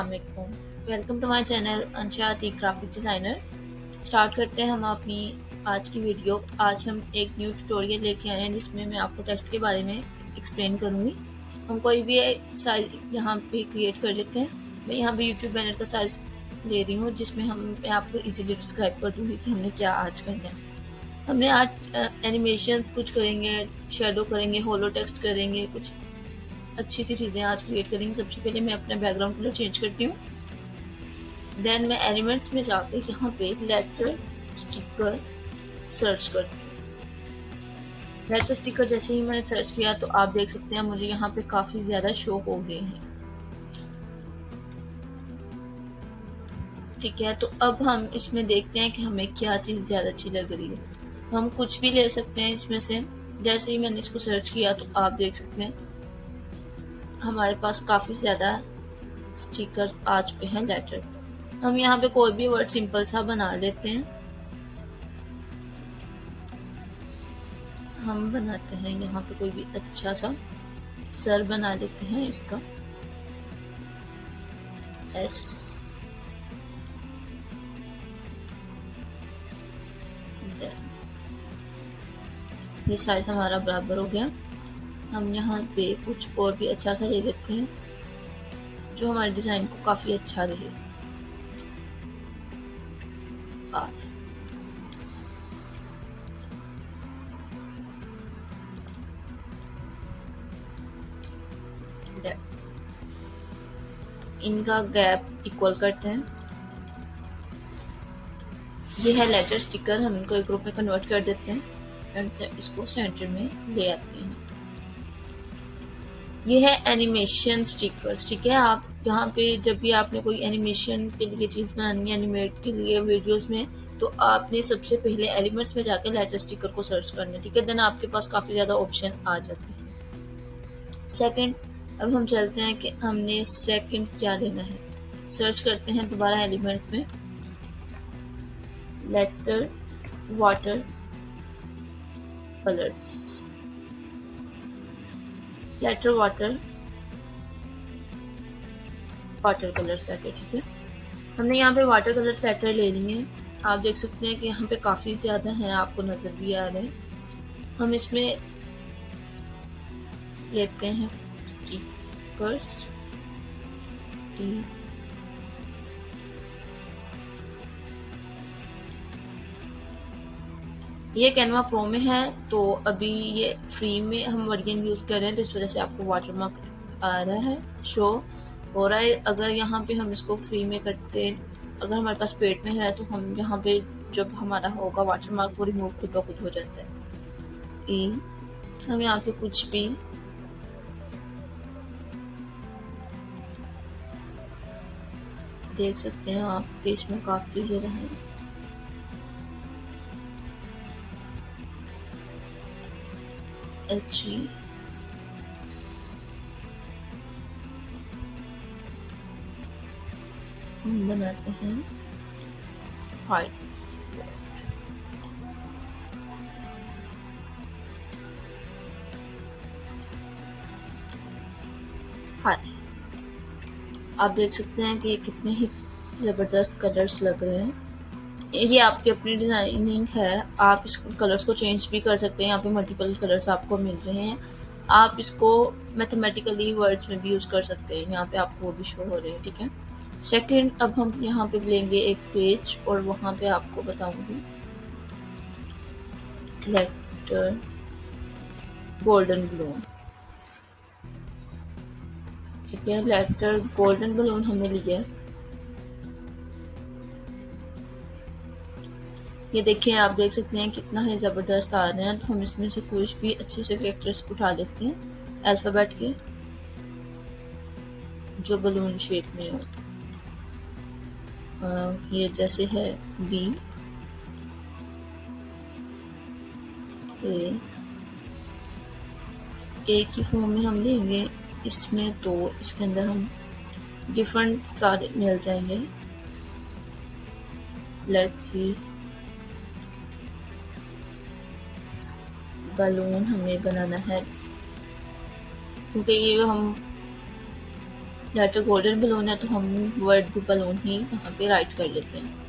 अस्सलामुअलैकुम। Welcome to my channel अंशाती graphic designer. Start करते हैं हम अपनी आज की वीडियो। आज हम एक न्यू ट्यूटोरियल लेके आए हैं जिसमें मैं आपको टेक्स्ट के बारे में एक्सप्लेन करूँगी। हम कोई भी साइज यहाँ पे क्रिएट कर लेते हैं। मैं यहाँ पे यूट्यूब बैनर का साइज ले रही हूँ जिसमें मैं आपको इजीली डिस्क्राइब कर दूँगी कि हमने क्या आज करना है। हमने आज एनिमेशंस कुछ करेंगे, शेडो करेंगे, होलो टेक्स्ट करेंगे, कुछ अच्छी सी चीज़ें आज क्रिएट करेंगे। सबसे पहले मैं अपना बैकग्राउंड कलर चेंज करती हूँ। देन मैं एलिमेंट्स में जाकर यहाँ पे लेटर स्टिकर सर्च करती हूँ। लेटर स्टिकर जैसे ही मैंने सर्च किया तो आप देख सकते हैं मुझे यहाँ पे काफ़ी ज़्यादा शो हो गए हैं। ठीक है, तो अब हम इसमें देखते हैं कि हमें क्या चीज़ ज़्यादा अच्छी लग रही है। हम कुछ भी ले सकते हैं इसमें से। जैसे ही मैंने इसको सर्च किया तो आप देख सकते हैं हमारे पास काफ़ी ज़्यादा स्टिकर्स आ चुके हैं लेटर। हम यहाँ पे कोई भी वर्ड सिंपल सा बना लेते हैं। हम बनाते हैं यहाँ पे कोई भी अच्छा सा सर बना लेते हैं इसका S। ये साइज हमारा बराबर हो गया। हम यहाँ पे कुछ और भी अच्छा सा ले लेते हैं जो हमारे डिज़ाइन को काफ़ी अच्छा रहे। इनका गैप इक्वल करते हैं। ये है लेटर स्टिकर। हम इनको एक ग्रुप में कन्वर्ट कर देते हैं एंड इसको सेंटर में ले आते हैं। ये है एनिमेशन स्टिकर्स। ठीक है, आप यहाँ पे जब भी आपने कोई एनिमेशन के लिए चीज़ बनानी है, एनिमेट के लिए वीडियोस में, तो आपने सबसे पहले एलिमेंट्स में जाकर लेटर स्टिकर को सर्च करना है। ठीक है, देन आपके पास काफ़ी ज़्यादा ऑप्शन आ जाते हैं। सेकंड, अब हम चलते हैं कि हमने सेकंड क्या लेना है। सर्च करते हैं दोबारा एलिमेंट्स में letter water colours, letter water colours letter. ठीक है, हमने यहाँ पे वाटर कलर्स लेटर ले लिए हैं। आप देख सकते हैं कि यहाँ पे काफ़ी ज़्यादा हैं, आपको नज़र भी आ रहे हैं। हम इसमें लेते हैं स्टिकर्स। ये कैनवा प्रो में है, तो अभी ये फ्री में हम वर्जन यूज़ कर रहे हैं, तो इस वजह से आपको वाटरमार्क आ रहा है, शो हो रहा है। अगर यहाँ पे हम इसको फ्री में करते, अगर हमारे पास पेड में है, तो हम यहाँ पे जब हमारा होगा वाटरमार्क वो रिमूव खुद ब खुद हो जाता है। हम यहाँ पे कुछ भी देख सकते हैं आप कि इसमें काफ़ी ज़्यादा है। अच्छी हम बनाते हैं व्हाइट। आप देख सकते हैं कि ये कितने ही ज़बरदस्त कलर्स लग रहे हैं। ये आपकी अपनी डिज़ाइनिंग है, आप इस कलर्स को चेंज भी कर सकते हैं। यहाँ पे मल्टीपल कलर्स आपको मिल रहे हैं। आप इसको मैथमेटिकली वर्ड्स में भी यूज़ कर सकते हैं, यहाँ पे आपको वो भी शो हो रहे हैं। ठीक है, सेकंड, अब हम यहाँ पे लेंगे एक पेज और वहाँ पे आपको बताऊंगी लेटर गोल्डन बलून। ठीक है, लेटर गोल्डन बलून हमने लिया है। ये देखिए, आप देख सकते हैं कितना है ज़बरदस्त आ रहे हैं। तो हम इसमें से कुछ भी अच्छे से कैरेक्टर्स उठा लेते हैं अल्फ़ाबेट के, जो बलून शेप में हो। ये जैसे है B, A की फॉर्म में हम लेंगे इसमें, तो इसके अंदर हम डिफरेंट सारे मिल जाएंगे। लेट्स सी, बलून हमें बनाना है क्योंकि ये हम लेटर गोल्डन बलून है तो हम वर्ड बलून ही यहाँ पे राइट कर लेते हैं।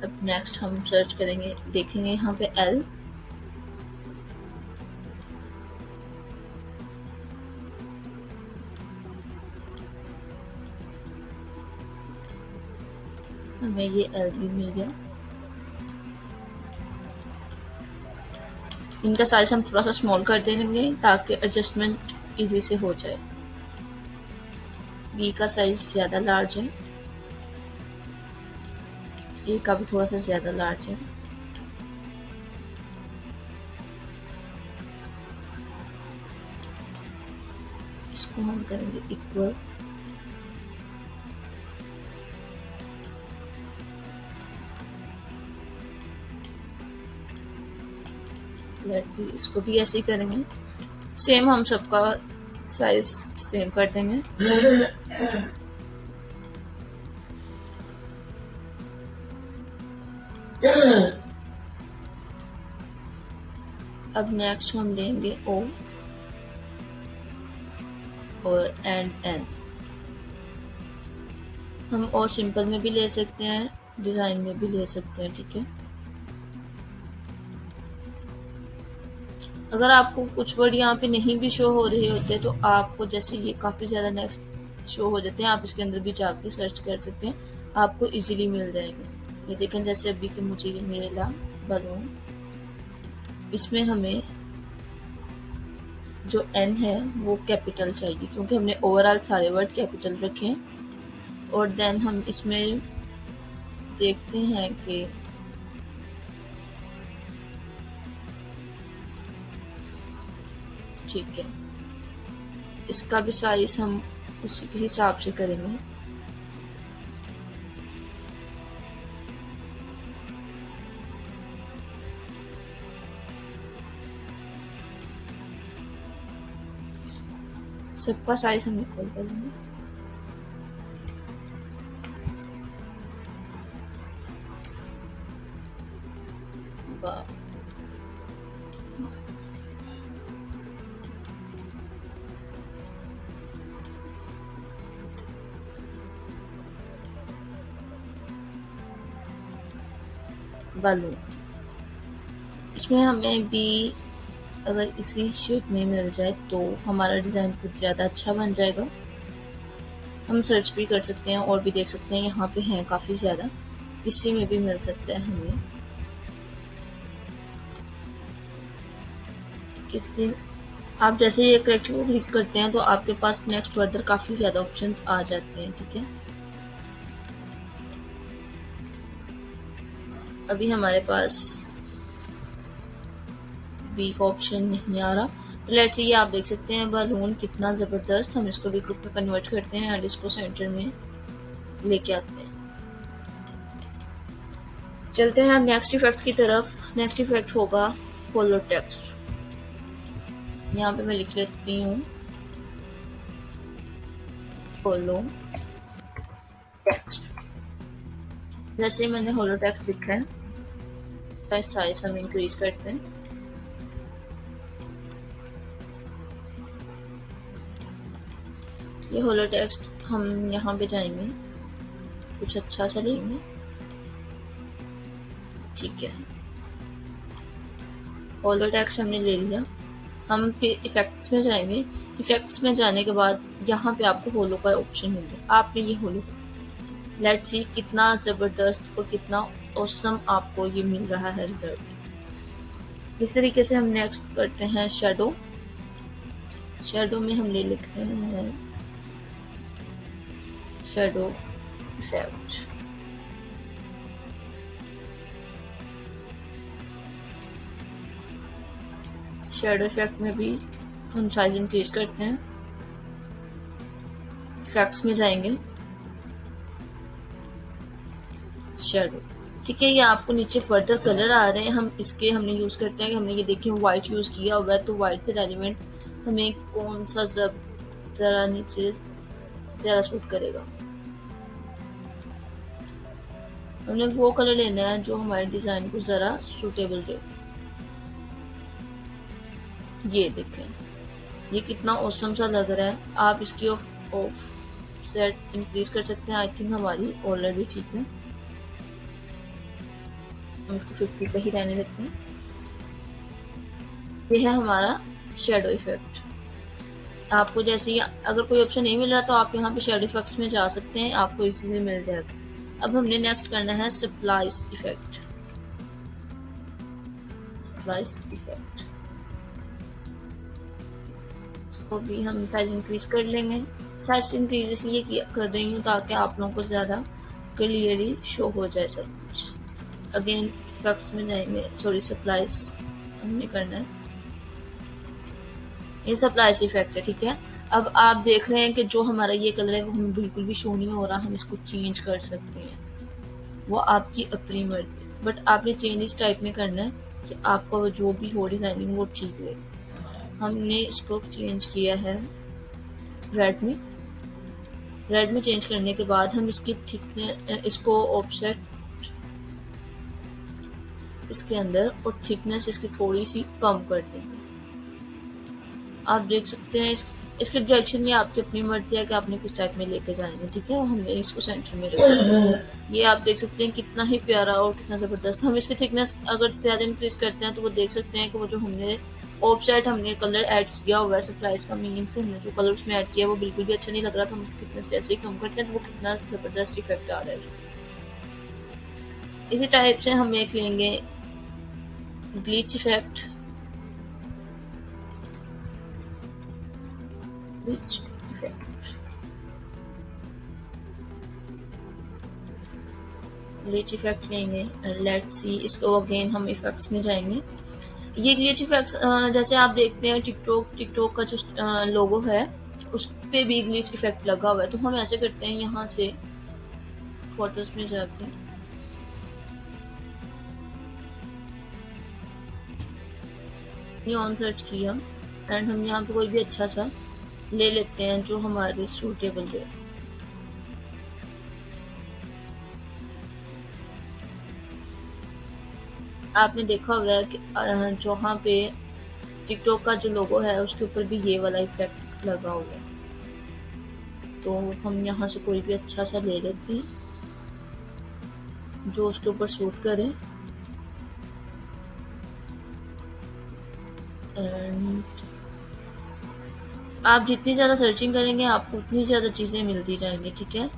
अब नेक्स्ट हम सर्च करेंगे, देखेंगे यहाँ पे एल, हमें ये एल भी मिल गया। इनका साइज हम थोड़ा सा स्मॉल कर देंगे ताकि एडजस्टमेंट इजी से हो जाए। बी का साइज ज़्यादा लार्ज है, ए का भी थोड़ा सा ज़्यादा लार्ज है। इसको हम करेंगे इक्वल। लेट्स सी, इसको भी ऐसे ही करेंगे। सेम हम सबका साइज सेम कर देंगे। अब नेक्स्ट हम देंगे ओ और एंड एन। हम ओ सिंपल में भी ले सकते हैं, डिज़ाइन में भी ले सकते हैं, ठीक है। अगर आपको कुछ वर्ड यहाँ पे नहीं भी शो हो रहे होते तो आपको, जैसे ये काफ़ी ज़्यादा नेक्स्ट शो हो जाते हैं, आप इसके अंदर भी जाके सर्च कर सकते हैं, आपको इजीली मिल जाएंगे। ये देखें, जैसे अभी कि मुझे ये मिला बलून, इसमें हमें जो एन है वो कैपिटल चाहिए क्योंकि हमने ओवरऑल सारे वर्ड कैपिटल रखे हैं। और देन हम इसमें देखते हैं कि ठीक है, इसका भी साइज हम उसी के हिसाब से करेंगे। सबका साइज हम इक्वल करेंगे। बलून, इसमें हमें भी अगर इसी शेप में मिल जाए तो हमारा डिज़ाइन कुछ ज़्यादा अच्छा बन जाएगा। हम सर्च भी कर सकते हैं और भी देख सकते हैं, यहाँ पे हैं काफ़ी ज़्यादा, इसी में भी मिल सकता है हमें। किसी आप जैसे ये करेक्टर को क्लिक करते हैं तो आपके पास नेक्स्ट फर्दर काफ़ी ज़्यादा ऑप्शंस आ जाते हैं, ठीक है। अभी हमारे पास बी का ऑप्शन नहीं आ रहा, तो लेट्स ये आप देख सकते हैं बलून कितना ज़बरदस्त। हम इसको भी ग्रुप में कन्वर्ट करते हैं और इसको सेंटर में लेके आते हैं। चलते हैं नेक्स्ट इफेक्ट की तरफ। नेक्स्ट इफेक्ट होगा होलो टेक्स्ट। यहाँ पे मैं लिख लेती हूँ होलो टेक्स्ट। जैसे मैंने होलो टेक्स्ट लिखा है, साइज हम इंक्रीज करते हैं। ये होलो टेक्स्ट हम यहाँ पे जाएंगे, कुछ अच्छा सा लेंगे, ठीक है। होलो टेक्स्ट हमने ले लिया। हम फिर इफेक्ट्स में जाएंगे। इफेक्ट्स में जाने के बाद यहाँ पे आपको होलो का ऑप्शन मिलेगा। आपने ये होलो, लेट्स सी कितना ज़बरदस्त और कितना ऑसम आपको ये मिल रहा है रिजल्ट। इस तरीके से हम नेक्स्ट करते हैं शेडो। शेडो में हम ले लिखते हैं शेडो इफेक्ट। शेडो इफेक्ट में भी हम साइज इंक्रीज करते हैं। इफेक्ट्स में जाएंगे, शेडो, ठीक है। ये आपको नीचे फर्दर कलर आ रहे हैं, हम इसके हमने यूज़ करते हैं कि हमने ये देखिए वाइट यूज़ किया हुआ है, तो वाइट से रेलिवेंट हमें कौन सा ज़रा नीचे ज़्यादा सूट करेगा। हमने वो कलर लेना है जो हमारे डिज़ाइन को ज़रा सूटेबल दे। ये देखें, ये कितना औसम सा लग रहा है। आप इसकी ऑफ सेट इंक्रीज कर सकते हैं। आई थिंक हमारी ऑलरेडी ठीक है, हम इसको 50 पे ही रहने देते हैं। ये है हमारा शेडो इफेक्ट। आपको जैसे ही अगर कोई ऑप्शन नहीं मिल रहा तो आप यहाँ पे शेडो इफेक्ट्स में जा सकते हैं, आपको इजीली मिल जाएगा। अब हमने नेक्स्ट करना है स्प्लाइस इफेक्ट। स्प्लाइस इफेक्ट इसको भी हम साइज इंक्रीज कर लेंगे। साइज इंक्रीज इसलिए कर रही हूँ ताकि आप लोगों को ज़्यादा क्लियरली शो हो जाए सब कुछ। अगेन इफेक्ट्स में जाएंगे, सॉरी स्प्लाइस हमने करना है। ये स्प्लाइस इफेक्ट है, ठीक है। अब आप देख रहे हैं कि जो हमारा ये कलर है वो हमें बिल्कुल भी शो नहीं हो रहा। हम इसको चेंज कर सकते हैं, वो आपकी अपनी मर्जी, बट आपने चेंज इस टाइप में करना है कि आपको जो भी हो डिजाइनिंग वो ठीक लगे। हमने इसको चेंज किया है रेड में। रेड में चेंज करने के बाद हम इसकी थिकनेस, इसको ऑफसेट इसके अंदर और थिकनेस इसकी थोड़ी सी कम कर देंगे। आप देख सकते हैं इसके डायरेक्शन ये आपकी अपनी मर्जी है कि आपने किस टाइप में लेके जाएंगे, ठीक है। हमने इसको सेंटर में रखा। ये आप देख सकते हैं कितना ही प्यारा और कितना ज़बरदस्त। हम इसकी थिकनेस अगर ज़्यादा इंक्रीज करते हैं तो वो देख सकते हैं कि वो जो हमने ऑफसेट हमने कलर ऐड किया हुआ है स्प्लाइस का, मीन्स कि हमने जो कलर उसमें ऐड किया वो बिल्कुल भी अच्छा नहीं लग रहा। तो हम उसकी थिकनेस जैसे ही कम करते हैं तो वो कितना ज़बरदस्त इफेक्ट आ रहा है उसको। इसी टाइप से हम एक लेंगे ग्लिच इफेक्ट। ग्लिच इफेक्ट लेंगे। लेट्स सी, इसको अगेन हम इफेक्ट्स में जाएंगे। ये ग्लिच इफेक्ट्स जैसे आप देखते हैं टिकटॉक का जो लोगो है उस पे भी ग्लिच इफेक्ट लगा हुआ है। तो हम ऐसे करते हैं, यहाँ से फोटोज में जाके ये ऑन सर्च किया एंड हम यहाँ पे कोई भी अच्छा सा ले लेते हैं जो हमारे सूटेबल है। आपने देखा हुआ है कि जहाँ पे टिकटॉक का जो लोगो है उसके ऊपर भी ये वाला इफेक्ट लगा हुआ है। तो हम यहाँ से कोई भी अच्छा सा ले लेते हैं जो उसके ऊपर सूट करे। एंड आप जितनी ज़्यादा सर्चिंग करेंगे आपको उतनी ज़्यादा चीज़ें मिलती जाएंगी, ठीक है।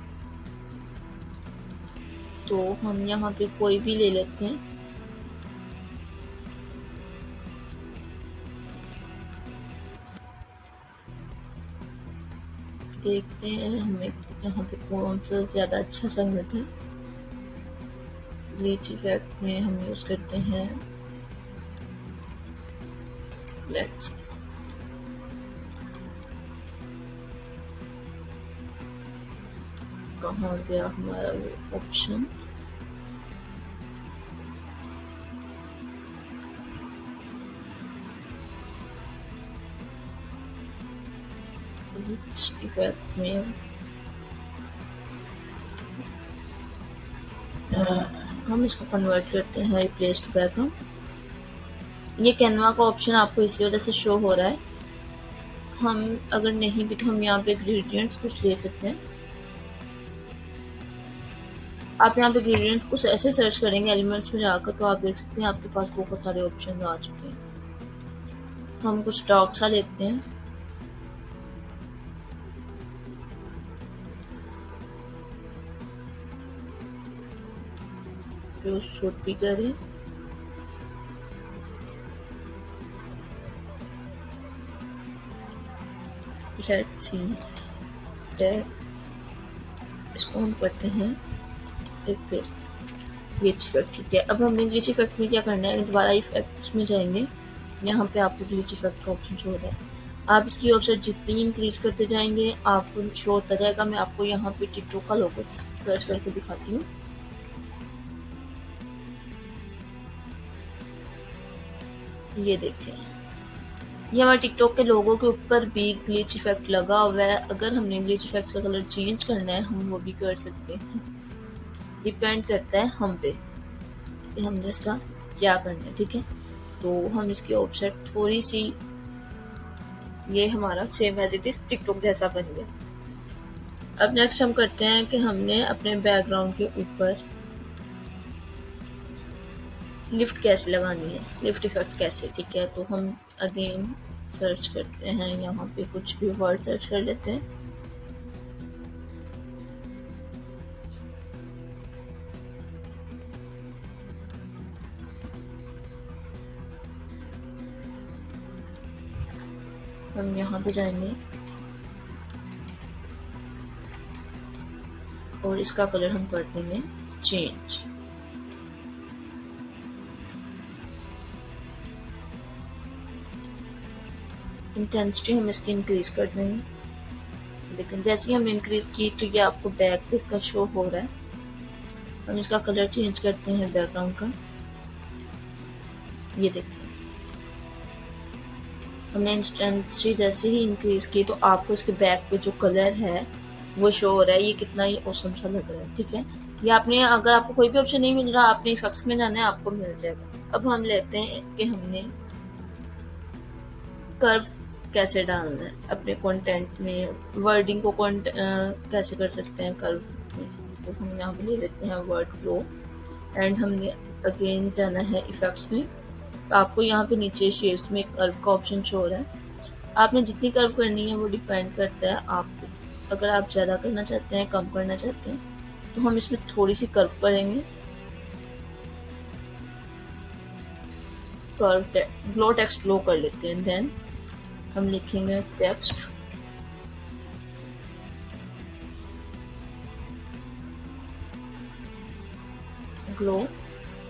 तो हम यहाँ पे कोई भी ले लेते हैं। देखते हैं हमें यहाँ पे कौन सा ज़्यादा अच्छा सा मिलता है। ग्लिच इफेक्ट में हम यूज़ करते हैं, लेट्स कहाँ गया हमारा वो ऑप्शन। ग्लिच इफेक्ट में हम इसको कन्वर्ट करते हैं रिप्लेस टू बैकग्राउंड। ये कैनवा का ऑप्शन आपको इसी वजह से शो हो रहा है। हम अगर नहीं भी तो हम यहाँ पे ग्रेडियंट्स कुछ ले सकते हैं। आप यहाँ पे ग्रेडियंट्स कुछ ऐसे सर्च करेंगे एलिमेंट्स में जाकर तो आप देख सकते हैं आपके पास बहुत सारे ऑप्शन आ चुके हैं। हम कुछ डार्क सा लेते हैं, जो शूट भी करें। लेट्स सी, इसको हम करते हैं रिप्लेस ग्लिच इफेक्ट, ठीक है। अब हमने ग्लिच इफेक्ट में क्या करना है, दोबारा इफेक्ट्स में जाएंगे। यहाँ पे आपको ग्लिच इफेक्ट का ऑप्शन शो होता है। आप इसकी ऑप्शन जितनी इंक्रीज करते जाएंगे आपको शो होता जाएगा। मैं आपको यहाँ पे टिकटॉक का लोगो सर्च करके दिखाती हूँ। ये देखें, ये हमारे टिकटॉक के लोगों के ऊपर भी ग्लिच इफेक्ट लगा हुआ है। अगर हमने ग्लिच इफेक्ट का कलर चेंज करना है हम वो भी कर सकते हैं। डिपेंड करता है हम पे कि हमने इसका क्या करना है, ठीक है। तो हम इसकी ऑफसेट थोड़ी सी ये हमारा same as it is TikTok जैसा बन गया। अब नेक्स्ट हम करते हैं कि हमने अपने बैकग्राउंड के ऊपर लिफ्ट कैसे लगानी है, लिफ्ट इफेक्ट कैसे, ठीक है। तो हम अगेन सर्च करते हैं, यहाँ पे कुछ भी वर्ड सर्च कर लेते हैं। हम यहाँ पे जाएंगे और इसका कलर हम कर देंगे चेंज। इंटेंसिटी हम इसकी इंक्रीज कर देंगे, लेकिन जैसे ही हमने इंक्रीज की तो ये आपको बैक पे इसका शो हो रहा है। हम इसका कलर चेंज करते हैं बैकग्राउंड का। ये देखिए हमने इंटेंसिटी जैसे ही इंक्रीज की तो आपको इसके बैक पे जो कलर है वो शो हो रहा है। ये कितना ही औसम सा लग रहा है, ठीक है। ये आपने, अगर आपको कोई भी ऑप्शन नहीं मिल रहा, आपने इफेक्ट्स में जाना है, आपको मिल जाएगा। अब हम लेते हैं कि हमने कर्व कैसे डालना है अपने कंटेंट में, वर्डिंग को कैसे कर सकते हैं कर्व में। तो हम यहाँ पे ले लेते हैं वर्ड फ्लो एंड हमने अगेन जाना है इफेक्ट्स में। तो आपको यहाँ पे नीचे शेप्स में कर्व का ऑप्शन शो हो रहा है। आपने जितनी कर्व करनी है वो डिपेंड करता है आप पे। अगर आप ज़्यादा करना चाहते हैं, कम करना चाहते हैं, तो हम इसमें थोड़ी सी कर्व करेंगे। कर्व ग्लो टेक्स्ट ग्लो कर लेते हैं, देन हम लिखेंगे टेक्स्ट ग्लो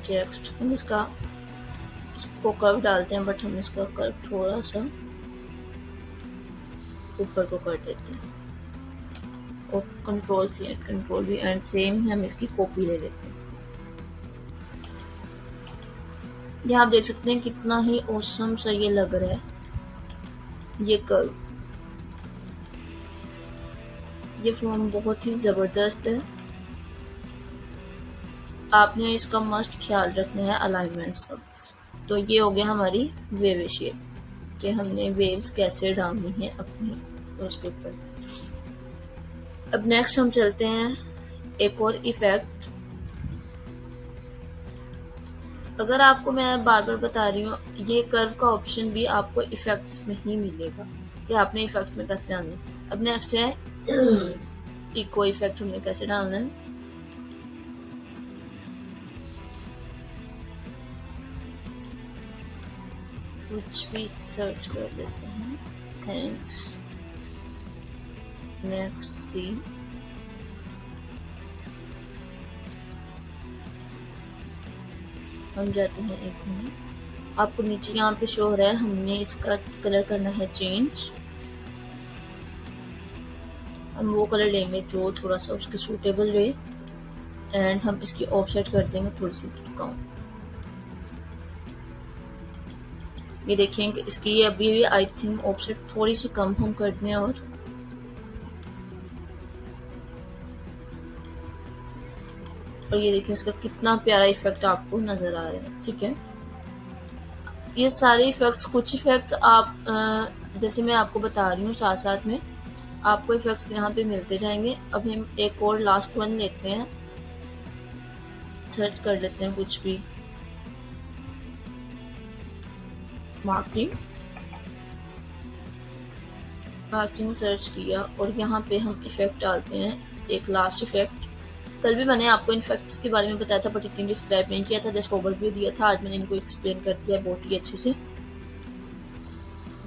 टेक्स्ट। हम इसको कर्व डालते हैं, बट हम इसका कर्व थोड़ा सा ऊपर को कर देते हैं और control C and control V and same ही हम इसकी कॉपी ले लेते हैं। ये आप देख सकते हैं कितना ही औसम सा ये लग रहा है। ये कर्व, ये फॉर्म बहुत ही ज़बरदस्त है। आपने इसका मस्ट ख्याल रखना है अलाइनमेंट्स का। तो ये हो गया हमारी वेव शेप, कि हमने वेव्स कैसे डालनी है अपनी उसके ऊपर। अब नेक्स्ट हम चलते हैं एक और इफेक्ट। अगर आपको मैं बार बार बता रही हूँ, ये कर्व का ऑप्शन भी आपको इफेक्ट्स में ही मिलेगा कि आपने इफेक्ट्स में कैसे डालना है। अब नेक्स्ट है इको इफेक्ट, हमने कैसे डालना है। कुछ भी सर्च कर लेते हैं, थैंक्स, नेक्स्ट सी। हम जाते हैं एक मिनट, आपको नीचे यहाँ पे शो हो रहा है, हमने इसका कलर करना है चेंज। हम वो कलर लेंगे जो थोड़ा सा उसके सूटेबल रहे एंड हम इसकी ऑफसेट कर देंगे थोड़ी सी कम। ये देखें कि इसकी ये अभी भी आई थिंक ऑफसेट थोड़ी सी कम हम कर दें और ये देखिए इसका कितना प्यारा इफेक्ट आपको नजर आ रहा है, ठीक है। ये सारे इफेक्ट्स, कुछ इफेक्ट्स आप जैसे मैं आपको बता रही हूँ, साथ साथ में आपको इफेक्ट्स यहाँ पे मिलते जाएंगे। अब हम एक और लास्ट वन लेते हैं, सर्च कर लेते हैं कुछ भी, मार्किंग सर्च किया और यहाँ पे हम इफेक्ट डालते हैं एक लास्ट इफेक्ट। कल भी मैंने आपको इफेक्ट्स के बारे में बताया था, बट इतनी डिस्क्राइब नहीं किया था, जस्ट ओवरव्यू दिया था। आज मैंने इनको एक्सप्लेन कर दिया बहुत ही अच्छे से।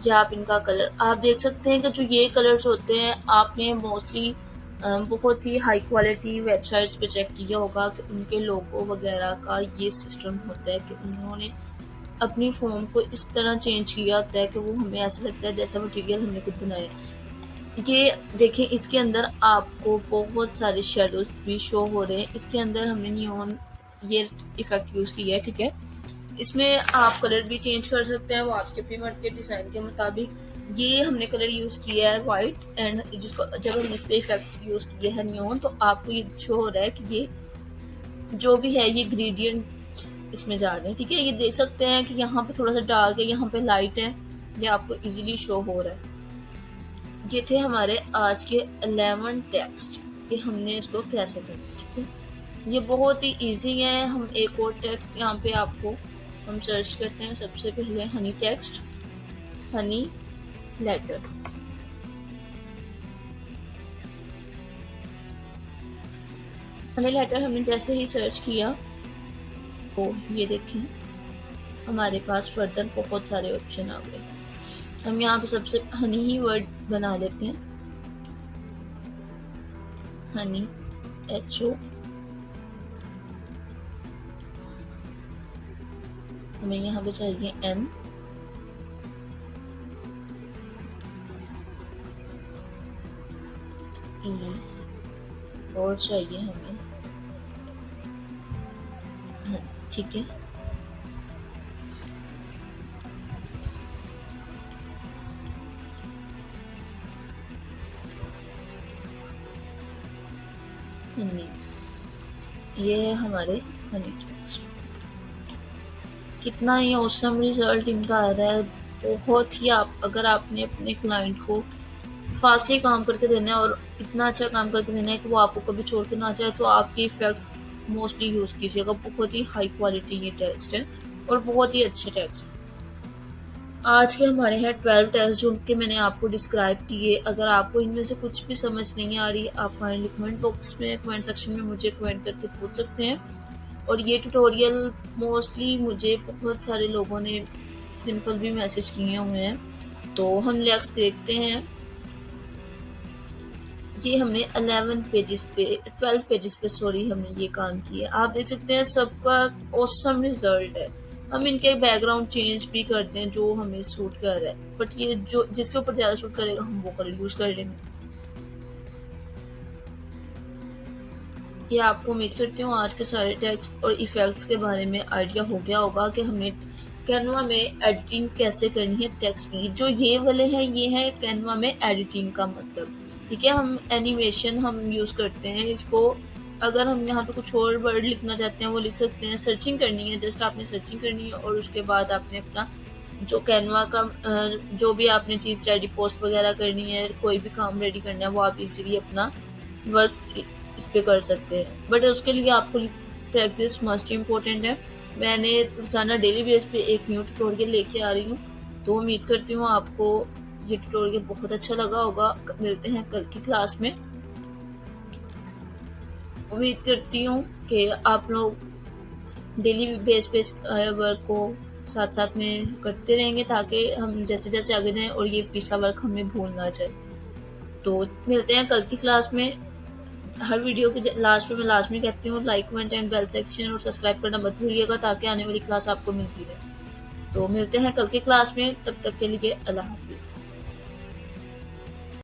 या आप इनका कलर आप देख सकते हैं कि जो ये कलर्स होते हैं, आपने मोस्टली बहुत ही हाई क्वालिटी वेबसाइट्स पे चेक किया होगा कि उनके लोगो वगैरह का ये सिस्टम होता है कि उन्होंने अपनी फॉर्म को इस तरह चेंज किया होता है कि वो हमें ऐसा लगता है जैसा मटेरियल हमने खुद बनाया। ये देखें, इसके अंदर आपको बहुत सारे शेडोज भी शो हो रहे हैं। इसके अंदर हमने नियॉन ये इफेक्ट यूज किया है, ठीक है। इसमें आप कलर भी चेंज कर सकते हैं, वो आपके अपनी मर्जी के डिजाइन के मुताबिक। ये हमने कलर यूज किया है वाइट एंड जिसको जब हमने इस पे इफेक्ट यूज किया है नियॉन, तो आपको ये शो हो रहा है कि ये जो भी है ये ग्रेडियंट इसमें जा रहे हैं, ठीक है। ये देख सकते हैं कि यहाँ पे थोड़ा सा डार्क है, यहाँ पे लाइट है, ये आपको इजीली शो हो रहा है। ये थे हमारे आज के 11 टेक्स्ट कि हमने इसको कैसे करना। ठीक है, ये बहुत ही इजी है। हम एक और टेक्स्ट यहाँ पे आपको हम सर्च करते हैं। सबसे पहले honey text, honey letter. Honey letter हमने जैसे ही सर्च किया तो ये देखें हमारे पास फर्दर बहुत सारे ऑप्शन आ गए। हम यहाँ पे सबसे हनी ही वर्ड बना लेते हैं, हनी HO। हमें यहाँ पे चाहिए N, E और चाहिए हमें ठीक है। हनी, ये है हमारे हनी टेक्स्ट। कितना ही औसम रिजल्ट इनका आ रहा है। बहुत ही अगर आपने अपने क्लाइंट को फास्टली काम करके देना है और इतना अच्छा काम करके देना है कि वो आपको कभी छोड़ के ना जाए, तो आपके इफेक्ट्स मोस्टली यूज़ कीजिएगा। बहुत ही हाई क्वालिटी ये टेक्स्ट है और बहुत ही अच्छे टेक्स्ट। आज के हमारे हैं 12 टेस्ट जो कि मैंने आपको डिस्क्राइब किए। अगर आपको इनमें से कुछ भी समझ नहीं आ रही, आप काइंडली कमेंट बॉक्स में, कमेंट सेक्शन में मुझे कमेंट करके पूछ सकते हैं। और ये ट्यूटोरियल मोस्टली मुझे बहुत सारे लोगों ने सिंपल भी मैसेज किए हुए हैं, तो हम नेक्स्ट देखते हैं। ये हमने 12 पेजेस पे हमने ये काम किया। आप देख सकते हैं सबका ऑसम रिजल्ट है। हम इनके बैकग्राउंड चेंज भी करते हैं जो हमें सूट कर रहा है, बट ये जो जिसके ऊपर ज्यादा सूट करेगा हम वो कलर यूज कर लेंगे। ये आपको उम्मीद करती हूँ आज के सारे टेक्स्ट और इफेक्ट्स के बारे में आइडिया हो गया होगा कि हमने कैनवा में एडिटिंग कैसे करनी है टेक्स्ट की। जो ये वाले हैं ये है कैनवा में एडिटिंग का मतलब। ठीक है, हम एनिमेशन हम यूज़ करते हैं इसको। अगर हम यहाँ पे कुछ और वर्ड लिखना चाहते हैं वो लिख सकते हैं। सर्चिंग करनी है, जस्ट आपने सर्चिंग करनी है और उसके बाद आपने अपना जो कैनवा का जो भी आपने चीज़ रेडी, पोस्ट वगैरह करनी है, कोई भी काम रेडी करना है, वो आप इजीली अपना वर्क इस पे कर सकते हैं। बट उसके लिए आपको प्रैक्टिस मस्ट इम्पोर्टेंट है। मैंने रोजाना डेली बेस पे एक न्यू ट्यूटोरियल लेके आ रही हूँ, तो उम्मीद करती हूँ आपको ये ट्यूटोरियल बहुत अच्छा लगा होगा। मिलते हैं कल की क्लास में। उम्मीद करती हूँ कि आप लोग डेली बेस पे वर्क को साथ साथ में करते रहेंगे ताकि हम जैसे जैसे आगे जाएं और ये पिछला वर्क हमें भूल ना जाए। तो मिलते हैं कल की क्लास में। हर वीडियो के लास्ट में लाजमी कहती हूँ like, comment and bell section और सब्सक्राइब करना मत भूलिएगा ताकि आने वाली क्लास आपको मिलती रहे। तो मिलते हैं कल की क्लास में, तब तक के लिए अल्लाह हाफिज़।